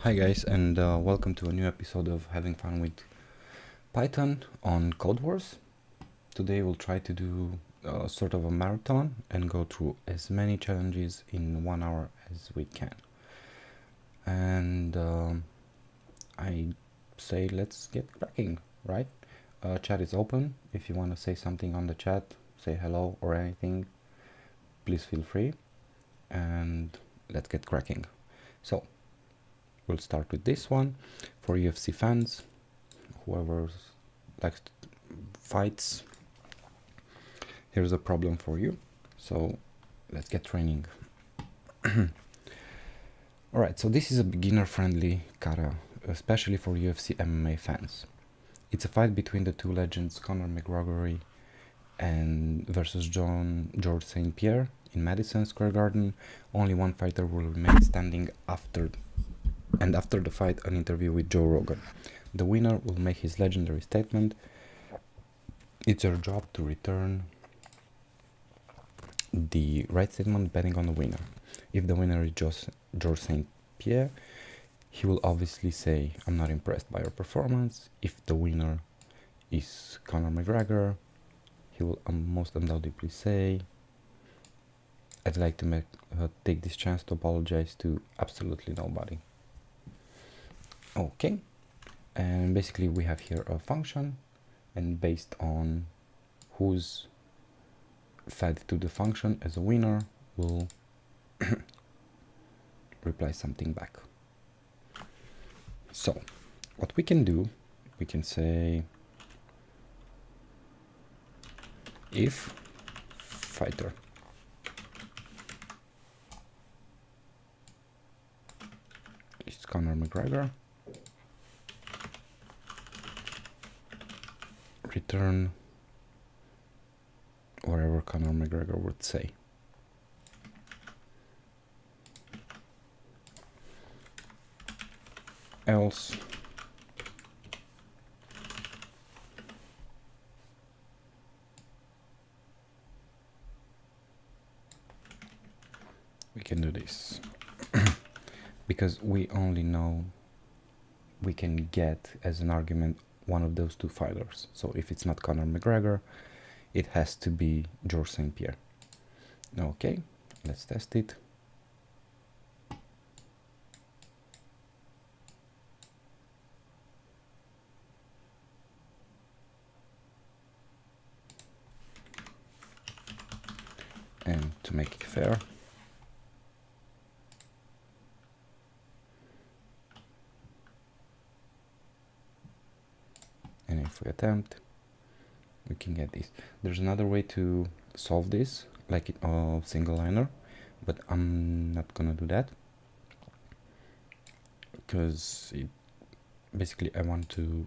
Hi guys, and welcome to a new episode of Having Fun with Python on Codewars. Today we'll try to do sort of a marathon and go through as many challenges in 1 hour as we can. And I say let's get cracking, right? Chat is open. If you want to say something on the chat, say hello or anything, please feel free. And let's get cracking. So we'll start with this one. For UFC fans, whoever likes fights, here's a problem for you. So let's get training. Alright, so this is a beginner-friendly kata, especially for UFC MMA fans. It's a fight between the two legends Conor McGregor and versus George St. Pierre in Madison Square Garden. Only one fighter will remain standing after the fight, an interview with Joe Rogan. The winner will make his legendary statement. It's your job to return the right statement betting on the winner. If the winner is George St. Pierre, he will obviously say, "I'm not impressed by your performance." If the winner is Conor McGregor, he will most undoubtedly say, "I'd like to take this chance to apologize to absolutely nobody." Okay, and basically we have here a function, and based on who's fed to the function as a winner, we'll reply something back. So what we can do, we can say if fighter is Conor McGregor, return whatever Conor McGregor would say. Else we can do this because we only know we can get as an argument one of those two fighters. So if it's not Conor McGregor, it has to be George St. Pierre. Okay, let's test it. And to make it fair, and if we attempt, we can get this. There's another way to solve this, like a single liner, but I'm not gonna do that because basically I want to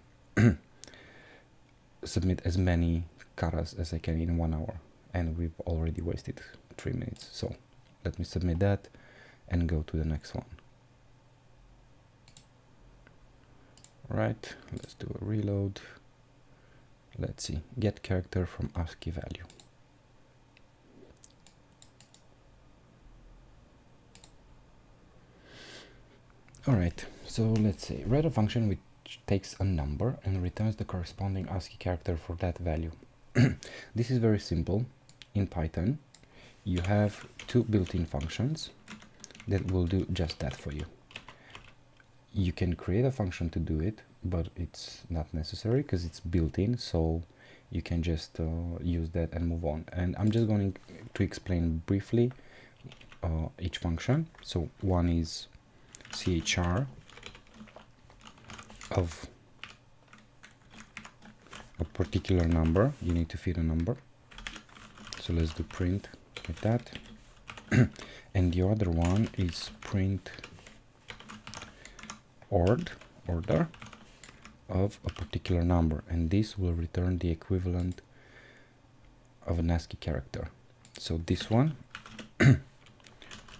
submit as many katas as I can in 1 hour, and we've already wasted 3 minutes. So let me submit that and go to the next one. Right, let's do a reload. Let's see, get character from ASCII value. Alright, so let's say write a function which takes a number and returns the corresponding ASCII character for that value. This is very simple. In Python, you have two built-in functions that will do just that for you. You can create a function to do it, but it's not necessary because it's built-in, so you can just use that and move on. And I'm just going to explain briefly each function. So one is chr of a particular number. You need to feed a number, so let's do print like that. And the other one is print order of a particular number, and this will return the equivalent of an ASCII character. So this one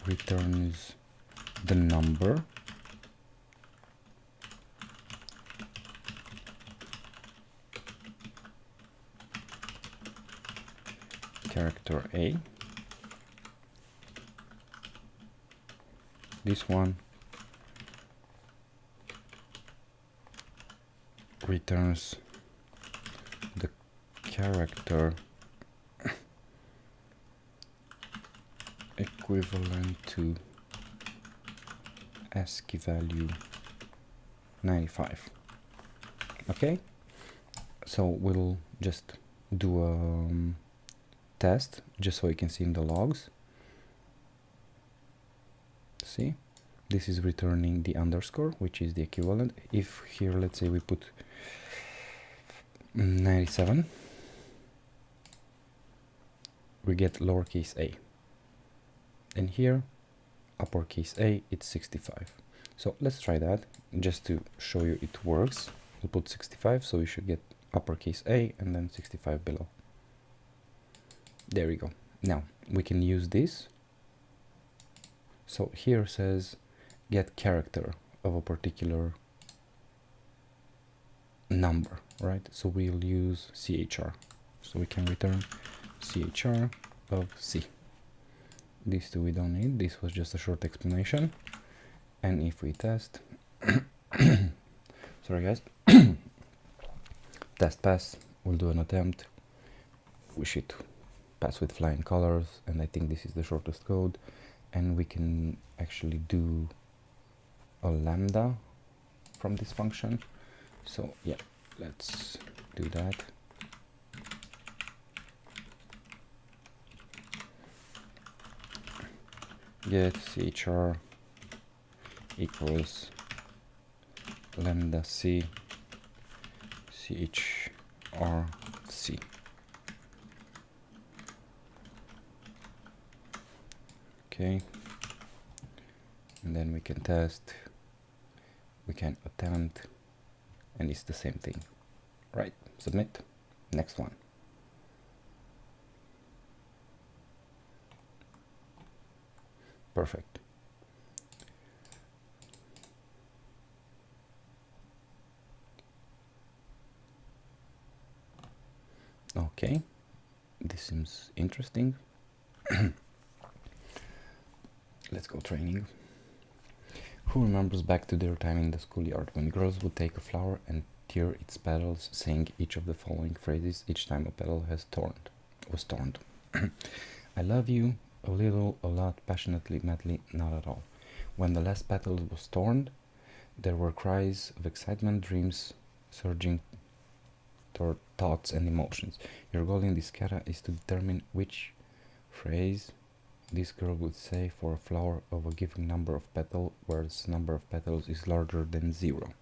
returns the number character A. This one returns the character equivalent to ASCII value 95. Okay, so we'll just do a test just so you can see in the logs. See, this is returning the underscore, which is the equivalent. If here, let's say we put 97, we get lowercase a, and here uppercase A, it's 65. So let's try that just to show you it works. We'll put 65, so we should get uppercase A and then 65 below. There we go. Now we can use this. So here says get character of a particular number, right? So we'll use CHR. So we can return CHR of C. These two we don't need. This was just a short explanation. And if we test, sorry guys, test pass, we'll do an attempt. We should pass with flying colors, and I think this is the shortest code. And we can actually do a lambda from this function. So yeah, let's do that. Get CHR equals lambda C CHR C. Okay, and then we can test, we can attempt, and it's the same thing. Right, submit, next one. Perfect. Okay, this seems interesting. Let's go training. Who remembers back to their time in the schoolyard when girls would take a flower and tear its petals, saying each of the following phrases each time a petal was torn? I love you, a little, a lot, passionately, madly, not at all. When the last petal was torn, there were cries of excitement, dreams, surging thoughts and emotions. Your goal in this kata is to determine which phrase this girl would say for a flower of a given number of petals, where its number of petals is larger than 0.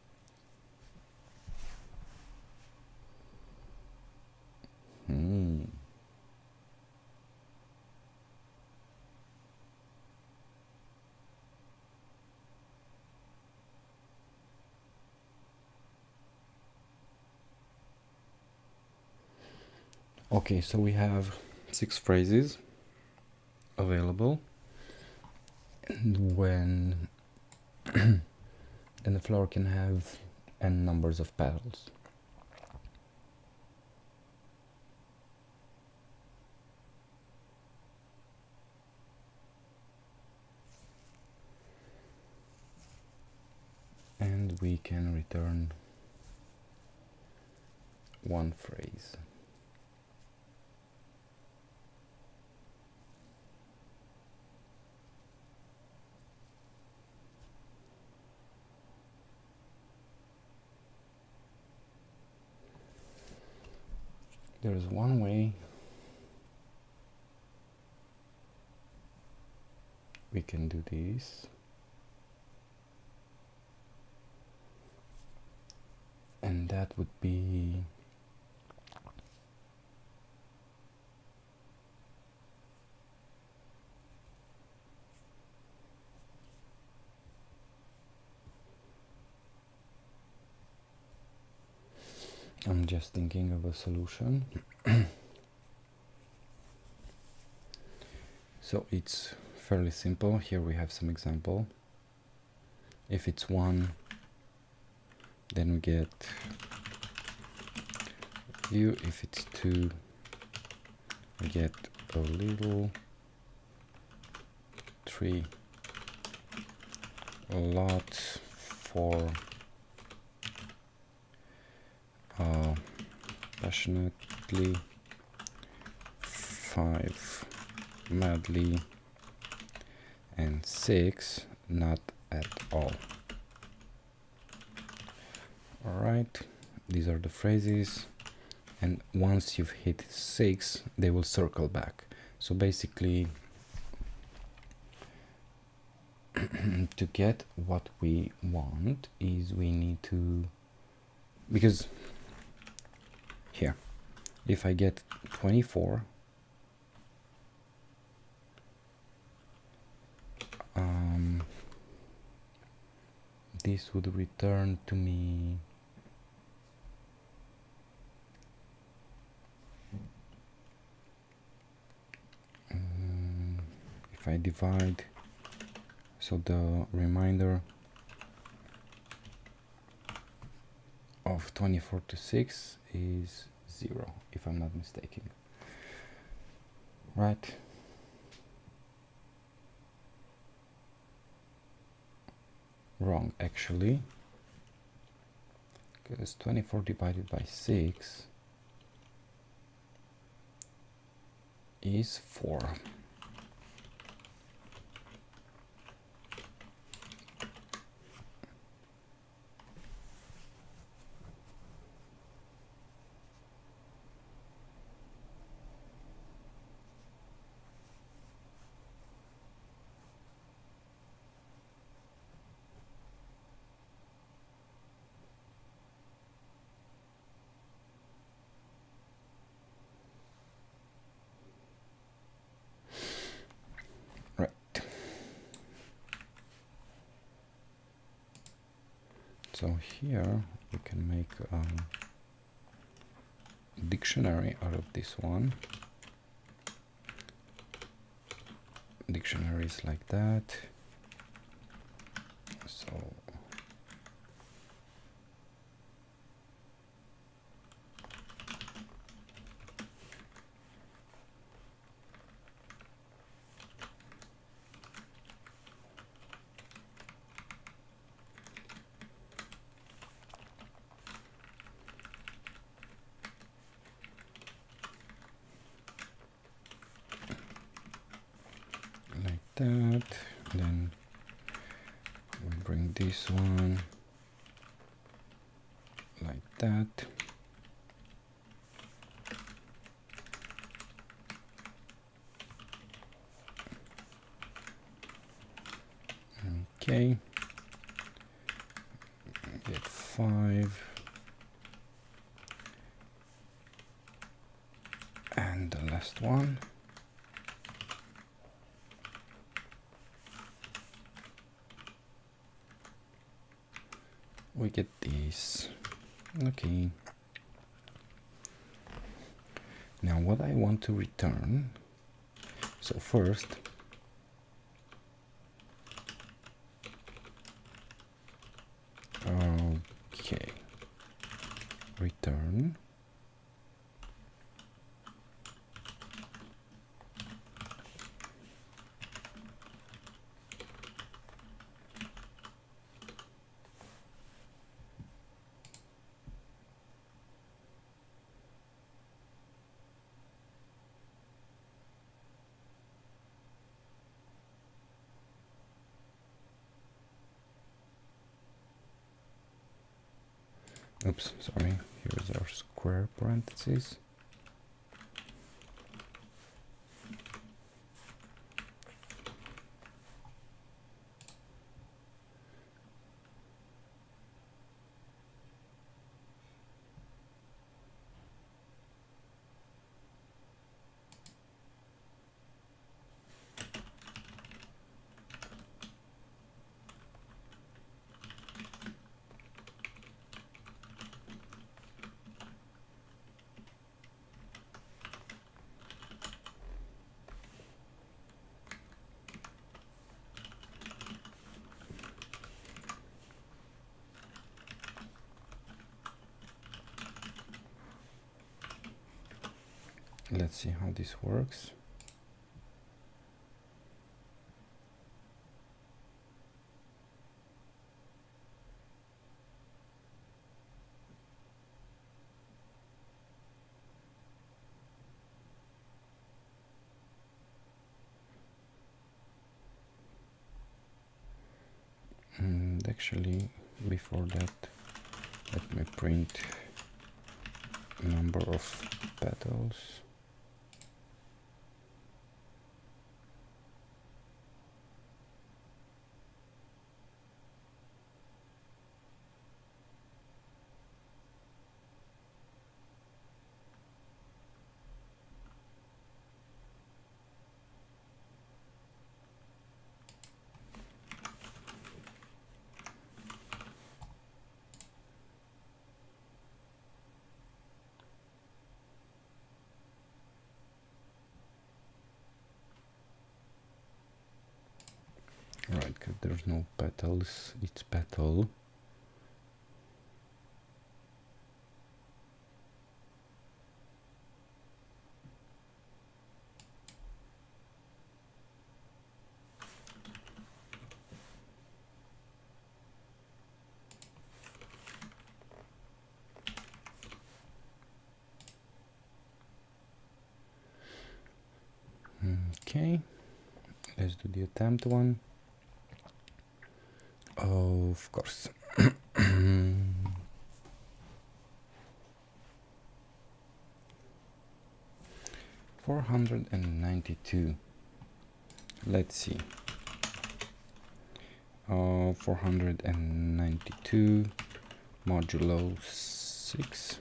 Okay, so we have 6 phrases available, and when and the flower can have n numbers of petals. And we can return one phrase. There is one way we can do this, and that would be I'm just thinking of a solution. So it's fairly simple. Here we have some example. If it's 1, then we get you. If it's 2, we get a little, 3, a lot, 4, passionately, 5 madly, and 6 not at all. Alright, these are the phrases, and once you've hit 6 they will circle back. So basically to get what we want is we need to, because here if I get 24, this would return to me if I divide, so the remainder of 24 to 6 is 0, if I'm not mistaken, right? Wrong actually, because 24 divided by 6 is 4. Right. So here we can make a dictionary out of this one. Dictionaries like that. So like that, then we bring this one like that. Okay, get 5, and the last one. We get this. Okay. Now what I want to return, so first okay, return oops, sorry, here's our square parentheses. Let's see how this works. actually, before that, let me print number of petals. Right, because there's no petals, it's petal. Okay, let's do the attempt one. Of course. 492. Let's see. 492 modulo 6.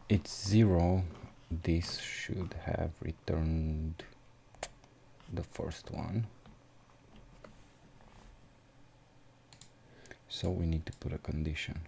It's 0. This should have returned the first one. So we need to put a condition.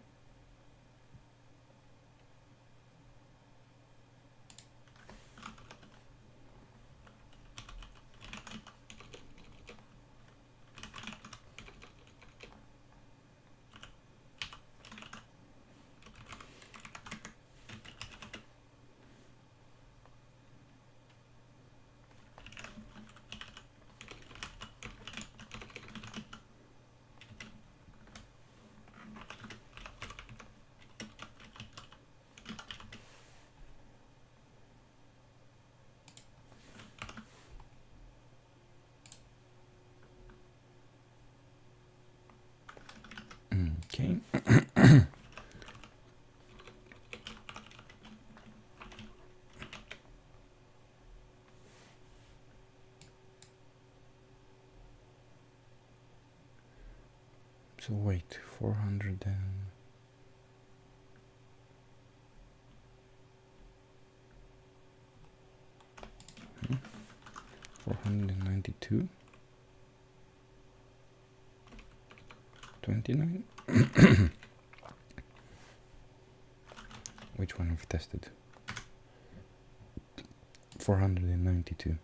Okay. So wait, 400 and... Hmm? 492? 29? Which one have tested? 492.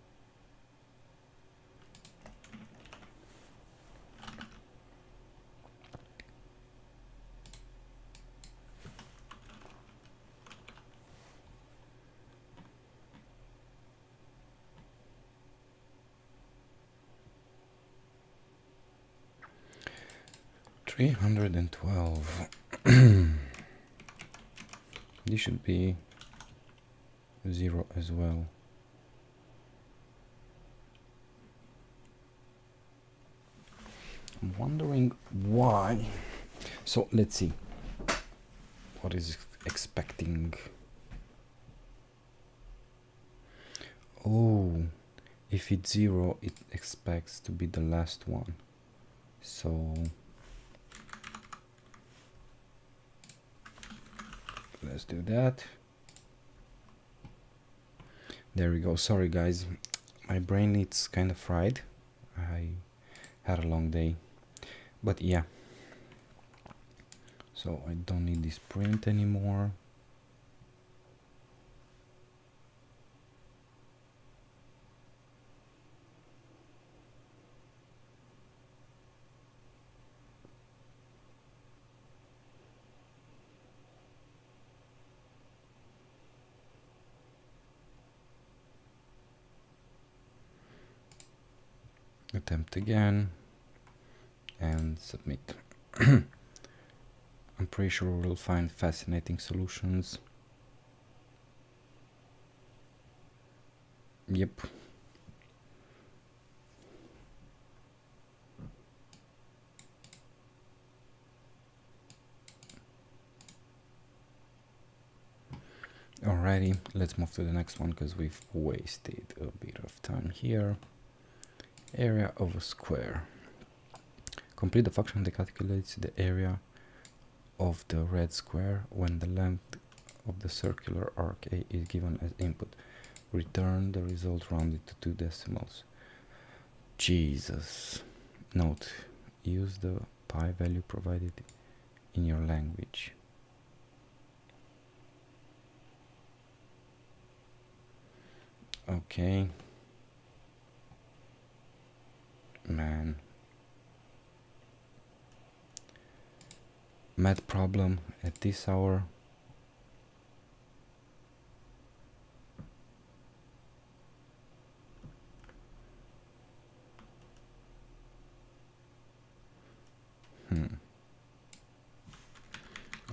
$312. This should be 0 as well. I'm wondering why. So let's see what is expecting. Oh, if it's 0, it expects to be the last one. So let's do that. There we go. Sorry guys, my brain is kind of fried. I had a long day, but yeah. So I don't need this print anymore. Attempt again and submit. I'm pretty sure we'll find fascinating solutions. Yep. Alrighty, let's move to the next one because we've wasted a bit of time here. Area of a square. Complete the function that calculates the area of the red square when the length of the circular arc A is given as input. Return the result rounded to 2 decimals. Jesus. Note, use the pi value provided in your language. Okay. Man. Math problem at this hour.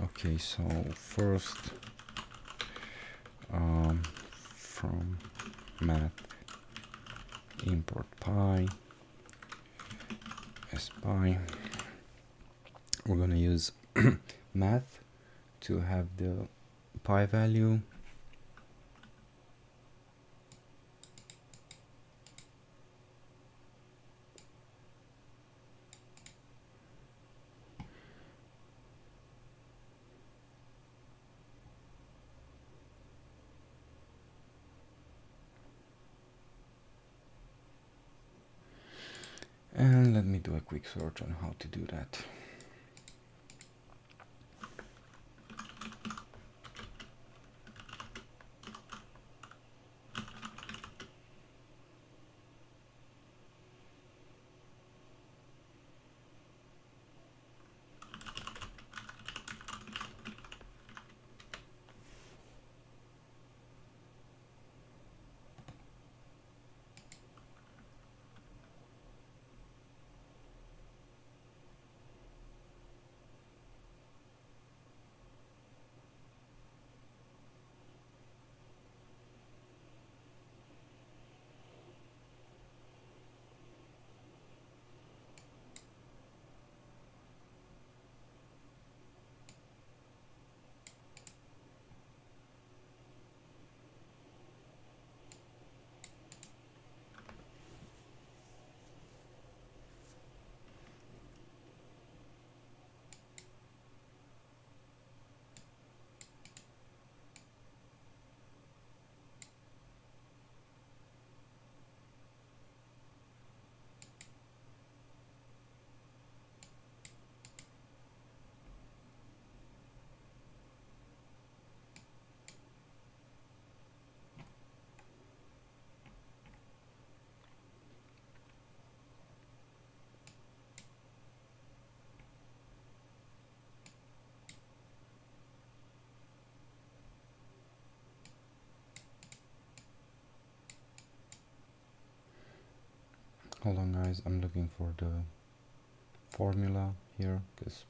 Okay, so first from math import pi as pi. We're gonna use math to have the pi value. And let me do a quick search on how to do that. Hold on guys, I'm looking for the formula here because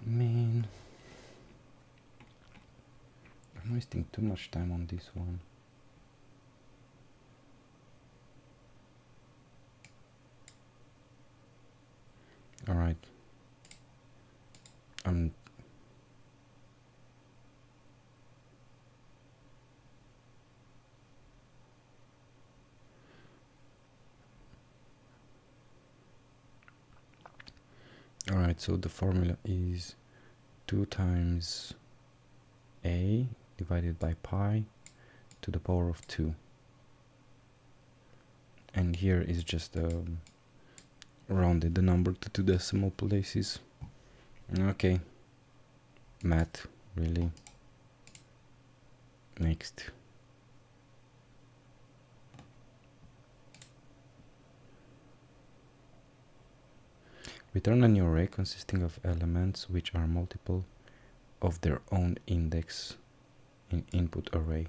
man, I'm wasting too much time on this one. Alright. Alright, so the formula is 2 times a divided by pi to the power of 2. and here is just rounded the number to 2 decimal places. Okay, math, really. Next. Return a new array consisting of elements which are multiple of their own index in input array.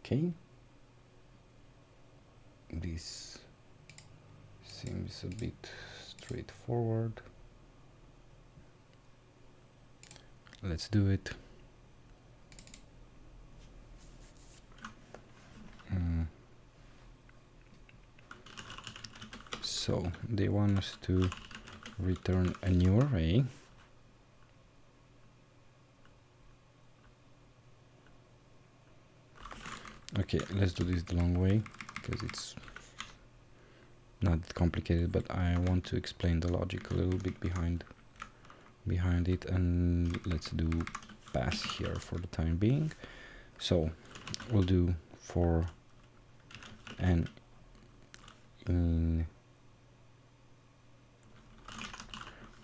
Okay, this seems a bit straightforward. Let's do it. So they want us to return a new array. Okay, let's do this the long way because it's not that complicated, but I want to explain the logic a little bit behind it, and let's do pass here for the time being. So we'll do for n in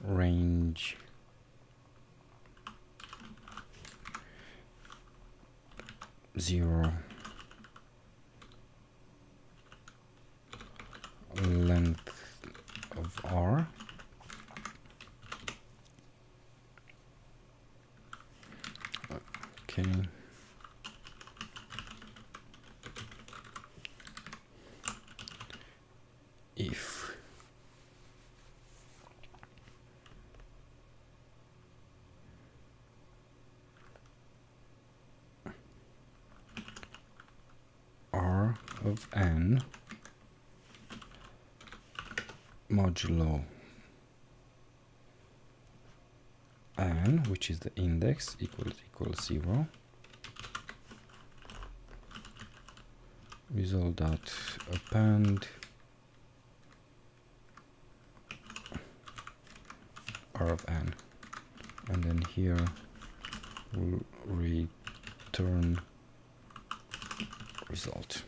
range zero length of r okay, if r of n modulo n, which is the index, equals 0, result.append r of n, and then here we'll return result.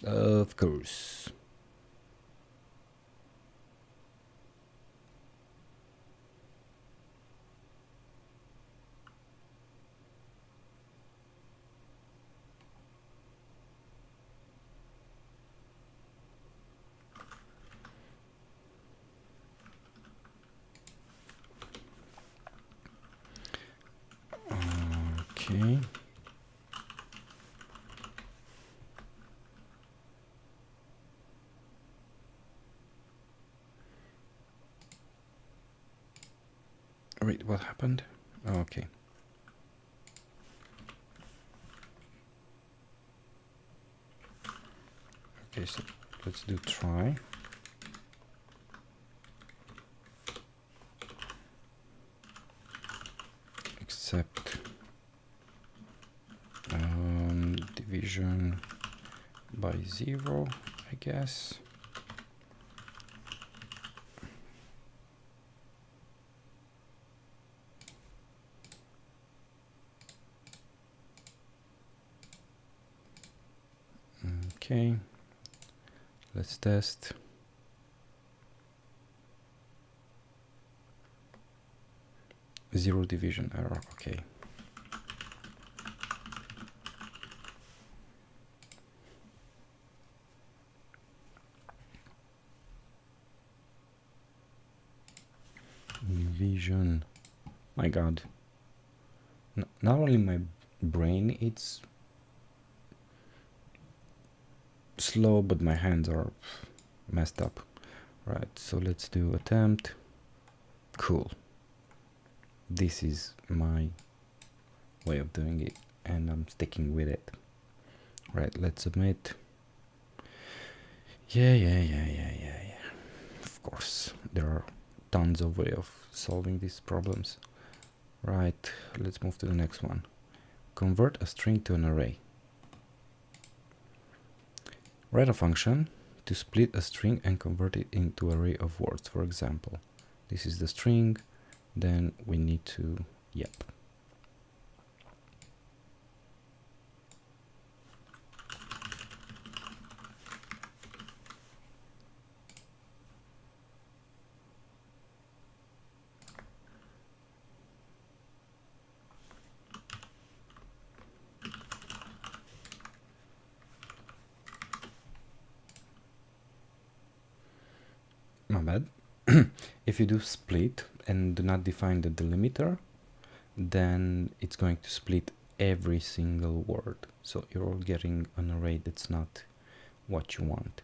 Of course. Okay. Wait, what happened? Oh, okay. Okay, so let's do try. Except division by 0, I guess. Okay, let's test. Zero division error, okay. Division, my god. Not only my brain, it's slow, but my hands are messed up. Right, so let's do attempt. Cool. This is my way of doing it, and I'm sticking with it. Right, let's submit. Yeah. Of course, there are tons of way of solving these problems. Right, let's move to the next one. Convert a string to an array. Write a function to split a string and convert it into an array of words. For example, this is the string, then we need to, yep. My bad. If you do split and do not define the delimiter, then it's going to split every single word. So you're getting an array that's not what you want.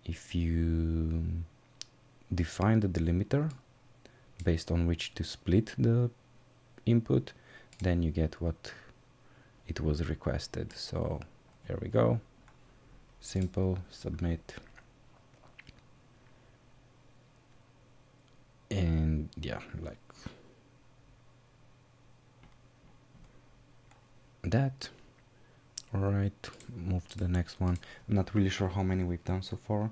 If you define the delimiter based on which to split the input, then you get what it was requested. So here we go. Simple, submit. And yeah, like that. All right, move to the next one. I'm not really sure how many we've done so far.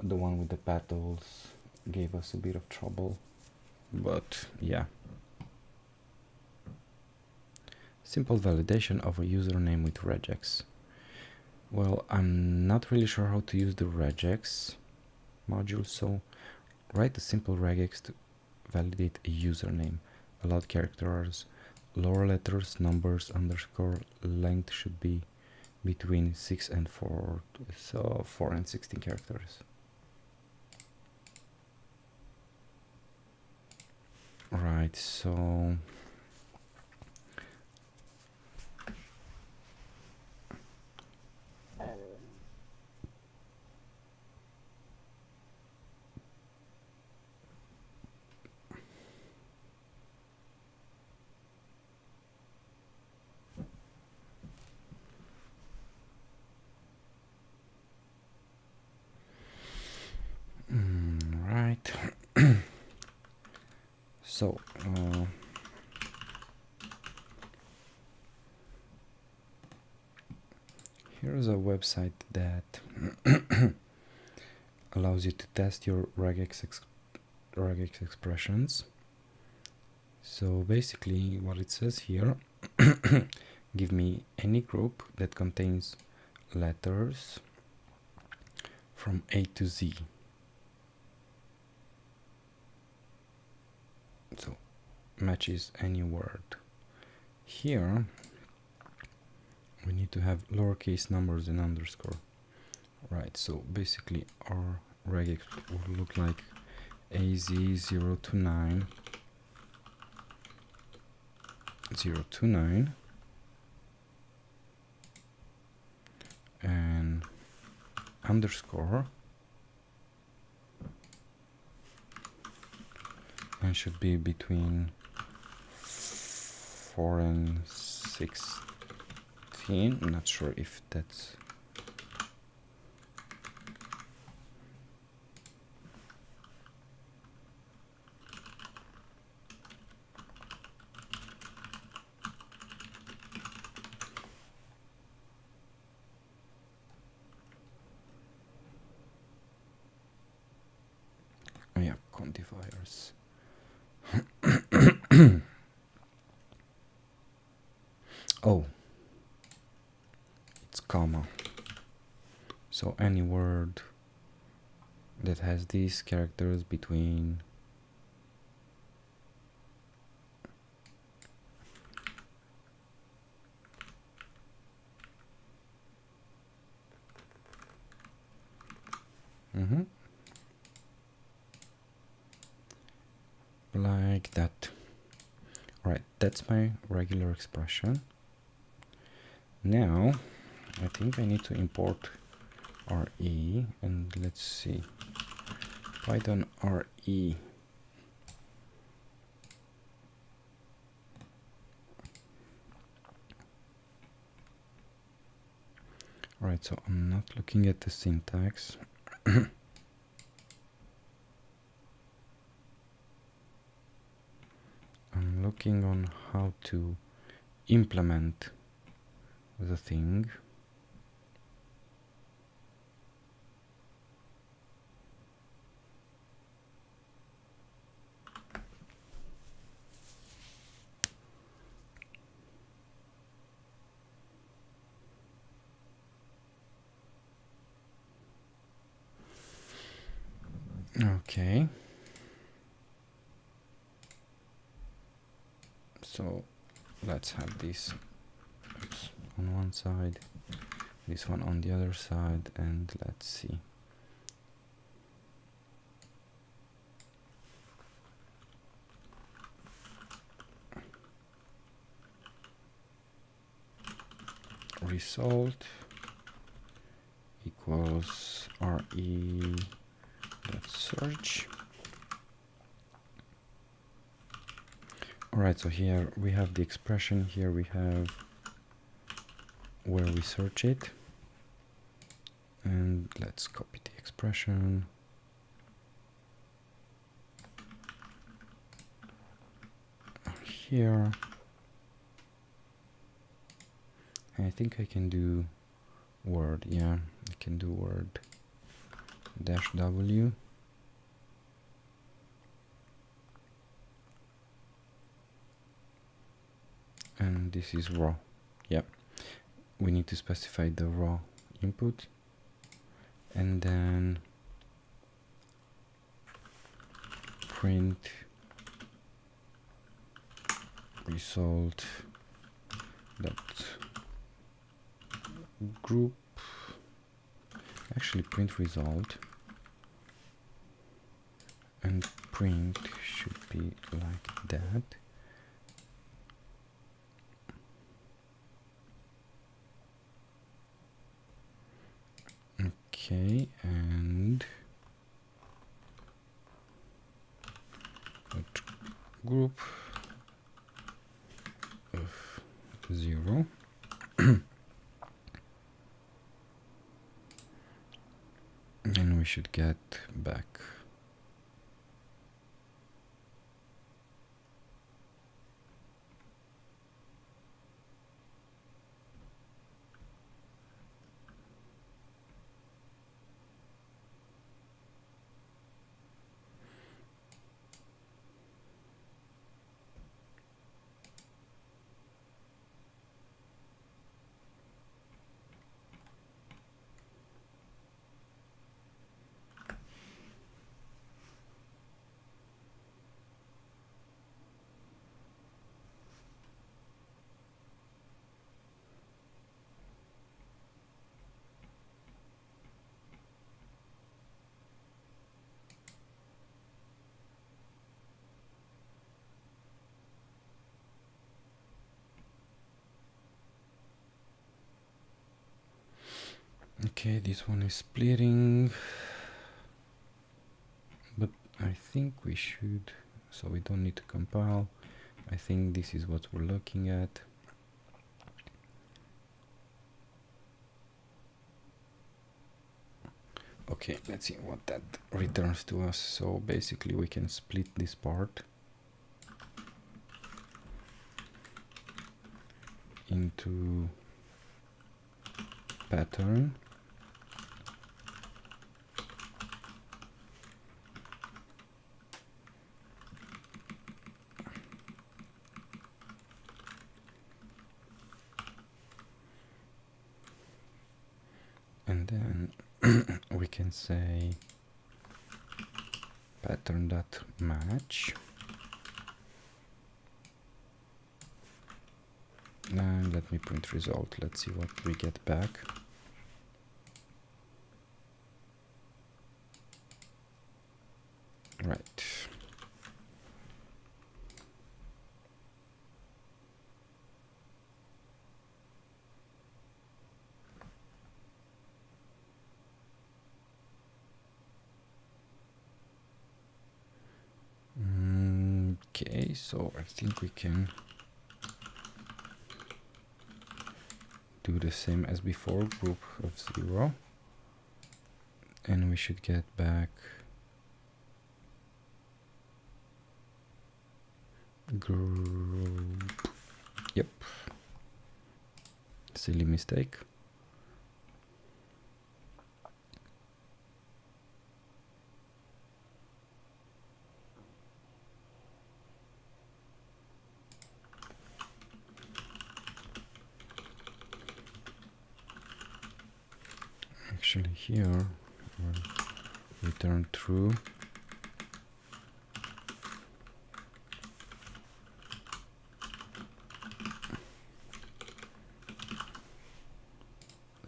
The one with the petals gave us a bit of trouble, but yeah. Simple validation of a username with regex. Well, I'm not really sure how to use the regex module, so write a simple regex to validate a username. Allowed characters, lower letters, numbers, underscore, length should be between 6 and 4, so 4 and 16 characters. Right, so right. So here's a website that allows you to test your regex expressions. So basically what it says here, give me any group that contains letters from A to Z. So matches any word. Here we need to have lowercase numbers and underscore. Right, so basically our regex will look like AZ0 to 9 0 to 9 and underscore, and should be between 4 and 16. I'm not sure if that's quantifiers. Oh, it's comma. So any word that has these characters between like that. Right, that's my regular expression. Now I think I need to import RE, and let's see, Python RE. Right, so I'm not looking at the syntax. looking on how to implement the thing. Okay, so let's have this on one side, this one on the other side, and let's see. Result equals re.search. Alright, so here we have the expression, here we have where we search it, and let's copy the expression. Here, I think I can do word, yeah, I can do word -w. And this is raw. Yeah, we need to specify the raw input, and then print result that group, actually print result, and print should be like that. Okay, and group of 0. And we should get back okay, this one is splitting, but I think we should, so we don't need to compile. I think this is what we're looking at. Okay, let's see what that returns to us. So basically we can split this part into pattern, and then we can say pattern.match, and let me print result. Let's see what we get back. Right. Okay, so I think we can do the same as before, group of 0, and we should get back group. Yep. Silly mistake. Actually here we'll return true.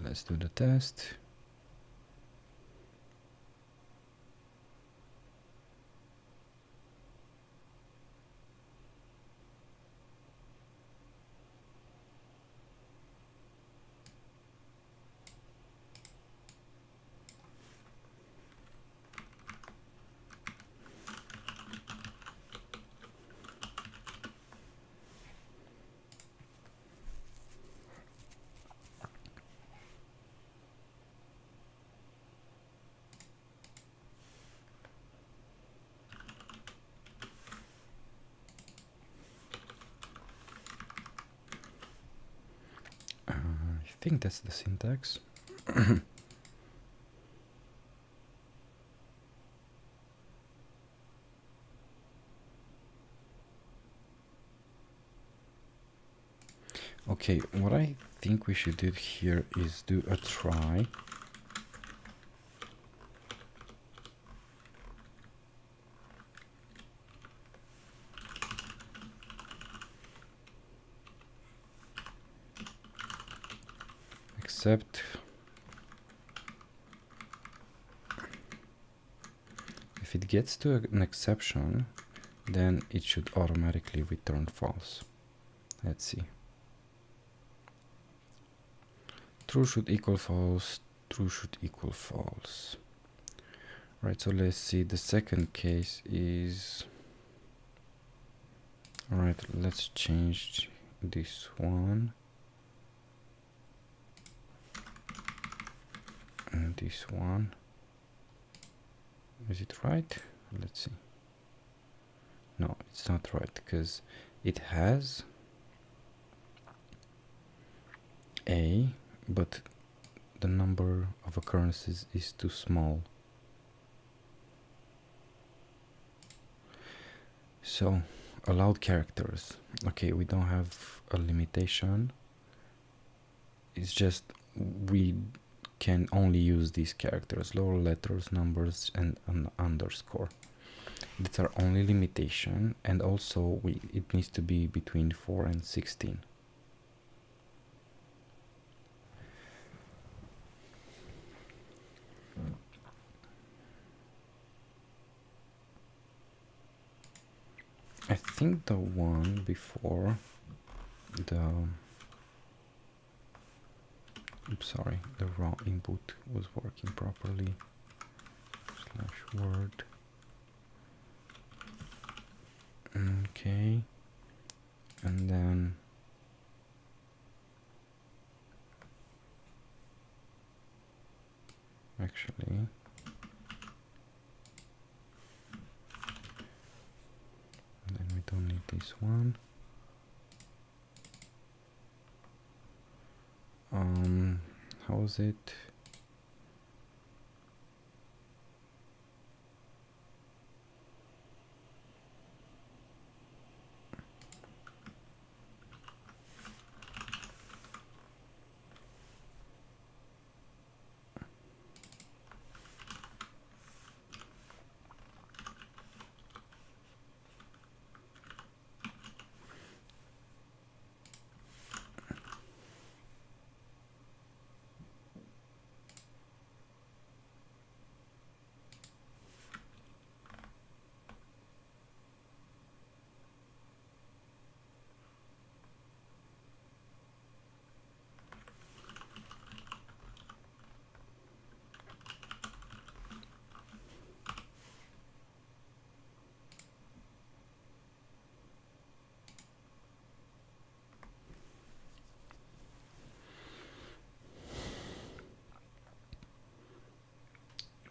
Let's do the test. I think that's the syntax. Okay, what I think we should do here is do a try. Except if it gets to an exception, then it should automatically return false. Let's see. True should equal false, true should equal false. Right, so let's see, the second case is... Alright, let's change this one. And this one. Is it right? Let's see. No, it's not right, because it has A, but the number of occurrences is too small. So, allowed characters. Okay, we don't have a limitation. It's just we can only use these characters, lower letters, numbers, and an underscore. That's our only limitation, and also it needs to be between 4 and 16. I think the one before the the raw input was working properly. /word. Okay, and then actually then we don't need this one. How is it?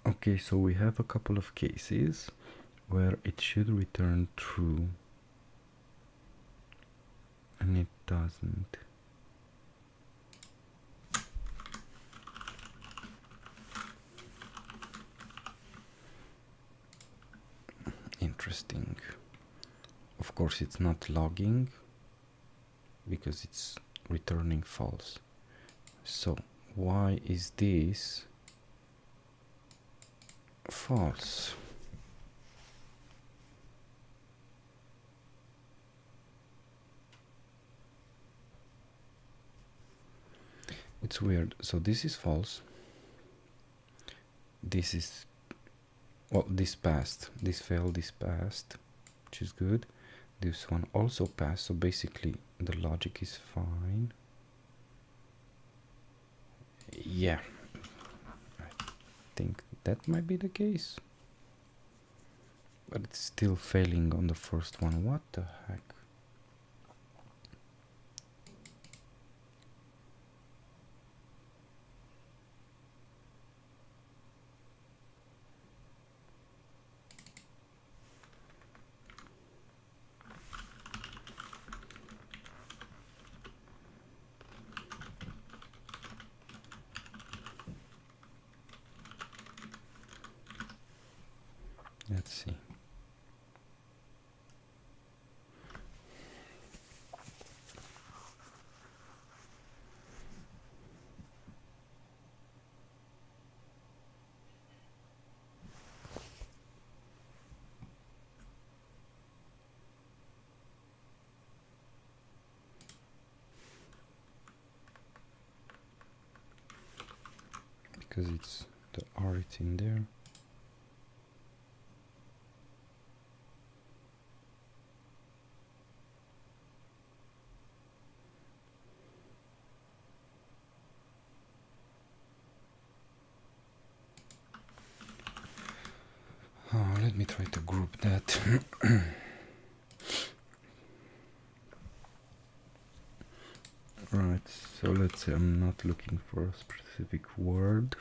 Okay, so we have a couple of cases where it should return true doesn't. Interesting. Of course it's not logging because it's returning false. So why is this false? It's weird. So this is false. This is, well, this passed. This failed, this passed, which is good. This one also passed, so basically the logic is fine. Yeah, I think that might be the case. But it's still failing on the first one. What the heck? Let's see. Because it's the R, it's in there. Let me try to group that. Right, so let's say I'm not looking for a specific word.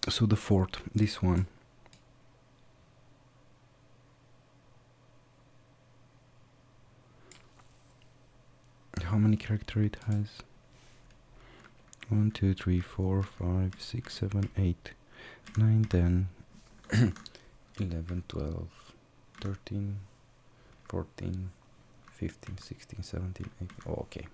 So the fourth, this one. How many characters it has? 1, 2, 3, 4, 5, 6, 7, 8, 9, 10, 11, 12, 13, 14, 15, 16, 17, 18. Oh, okay.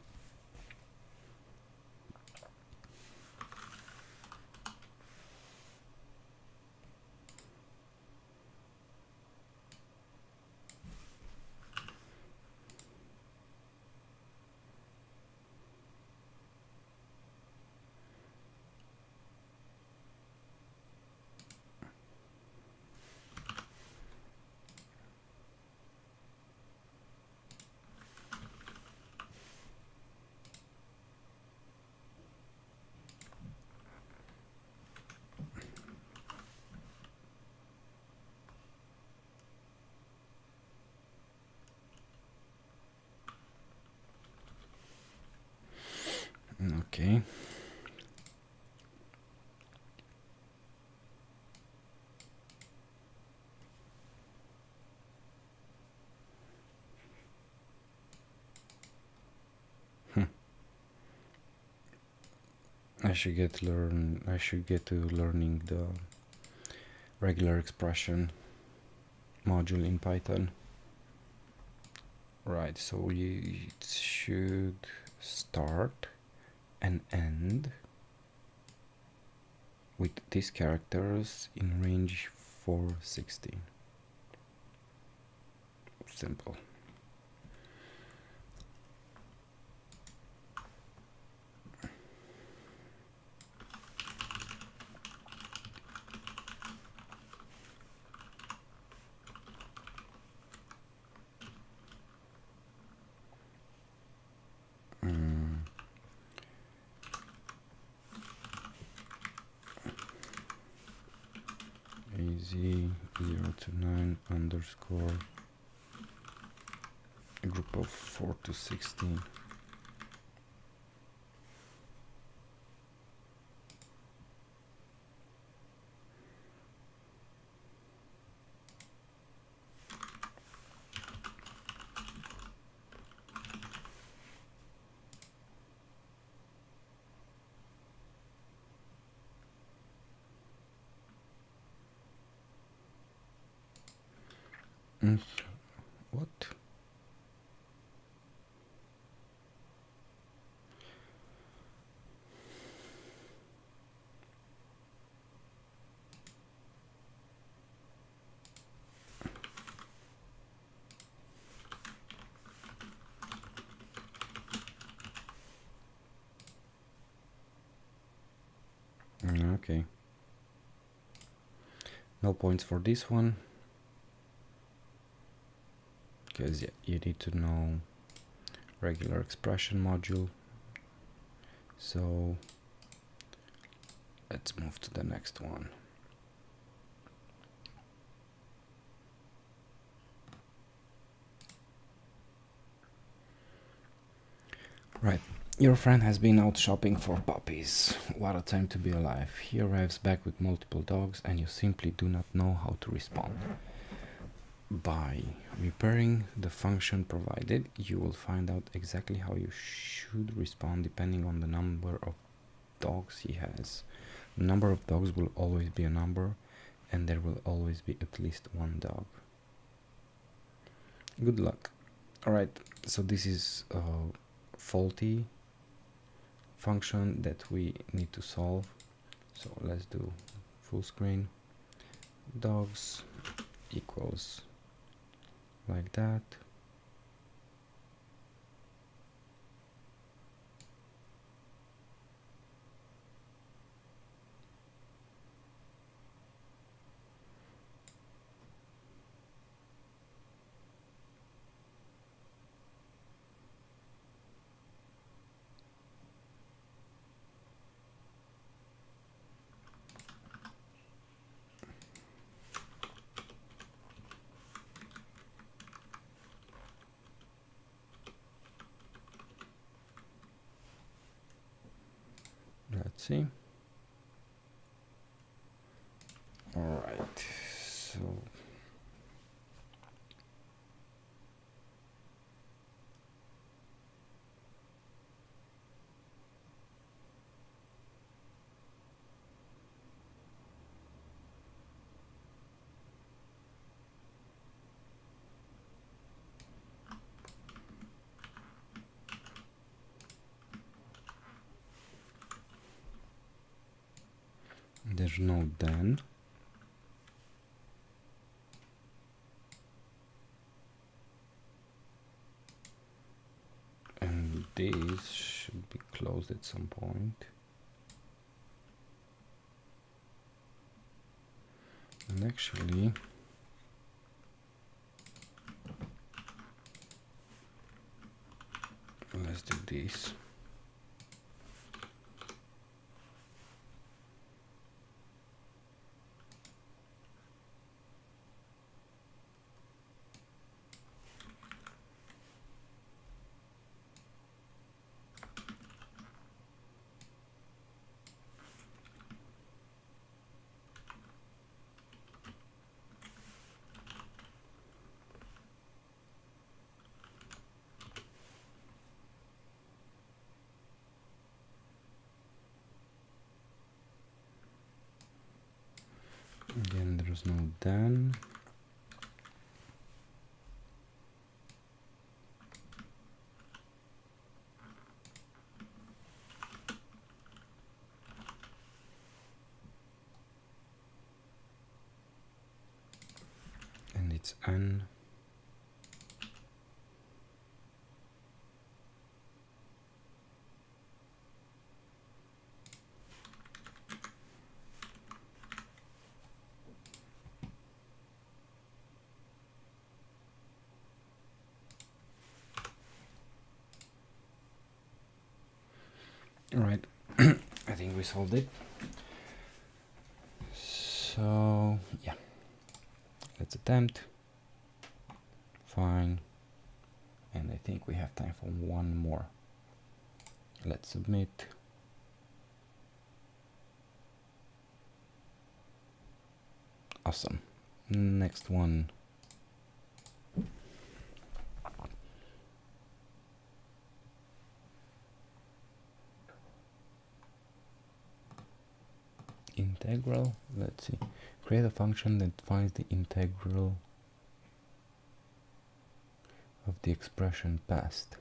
Okay. I should get to learning the regular expression module in Python. Right, so it should start and end with these characters in range 416. Simple. AZ0 to 9 underscore a group of 4 to 16. Mm. What? Okay. No points for this one. Because yeah, you need to know regular expression module. So let's move to the next one. Right. Your friend has been out shopping for puppies. What a time to be alive. He arrives back with multiple dogs and you simply do not know how to respond. By repairing the function provided, you will find out exactly how you should respond depending on the number of dogs he has. The number of dogs will always be a number, and there will always be at least one dog. Good luck. Alright, so this is a faulty function that we need to solve. So let's do full screen. Dogs equals like that. Let's see. Alright, so there's no then. And this should be closed at some point. And actually, let's do this. Again, there's no then. And it's n. Alright, I think we solved it. So, yeah, let's attempt. Fine. And I think we have time for one more. Let's submit. Awesome. Next one. Integral. Let's see. Create a function that finds the integral of the expression passed.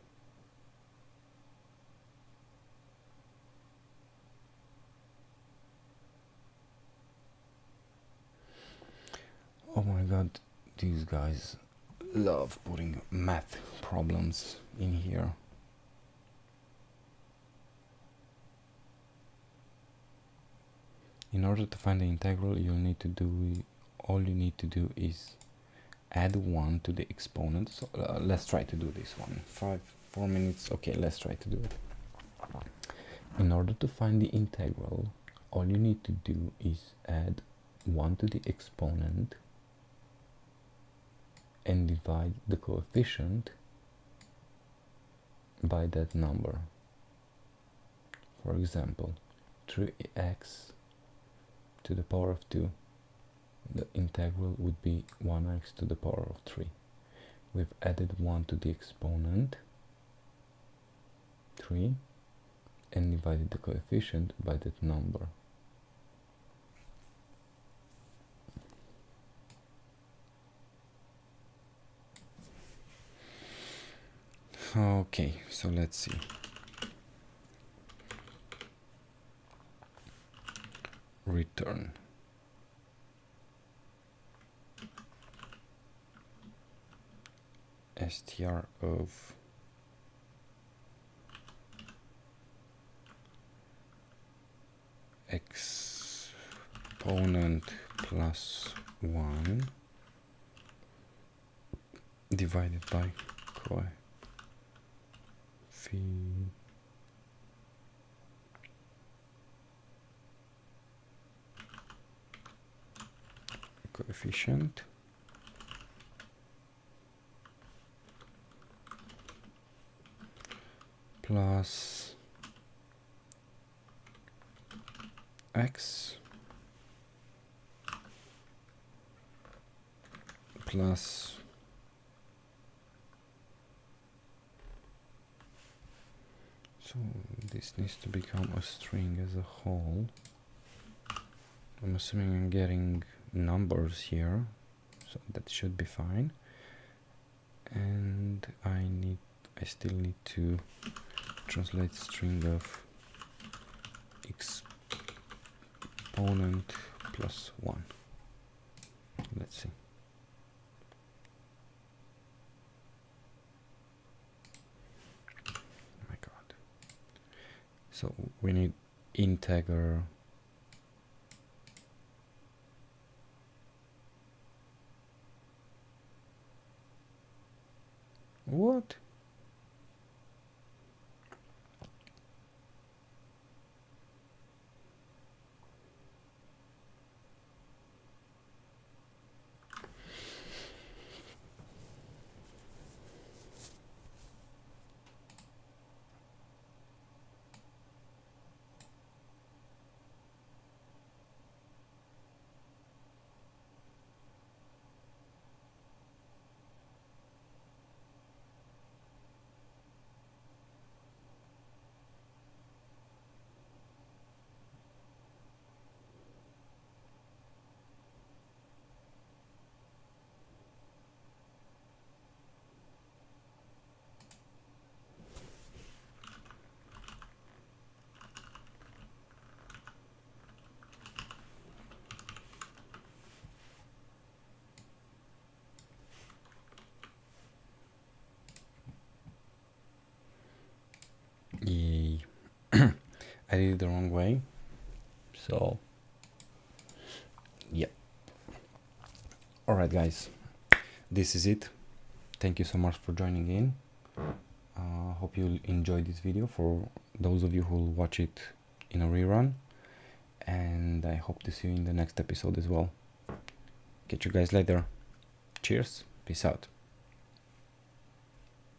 Oh my god, these guys love putting math problems in here. In order to find the integral, all you need to do is add 1 to the exponent. So let's try to do this one. 4 minutes. Okay, let's try to do it. In order to find the integral, all you need to do is add 1 to the exponent and divide the coefficient by that number. For example, 3x to the power of 2, the integral would be 1x to the power of 3. We've added 1 to the exponent, 3, and divided the coefficient by that number. Okay, so let's see. Return. STR of exponent plus 1 divided by coefficient plus x plus so this needs to become a string as a whole. I'm assuming I'm getting numbers here, so that should be fine. And I still need to translate string of exponent plus 1. Let's see. Oh my god. So we need integer what? Yay. I did it the wrong way, so yeah. Alright guys, this is it. Thank you so much for joining in. Hope you enjoyed this video, for those of you who will watch it in a rerun, and I hope to see you in the next episode as well. Catch you guys later. Cheers, peace out.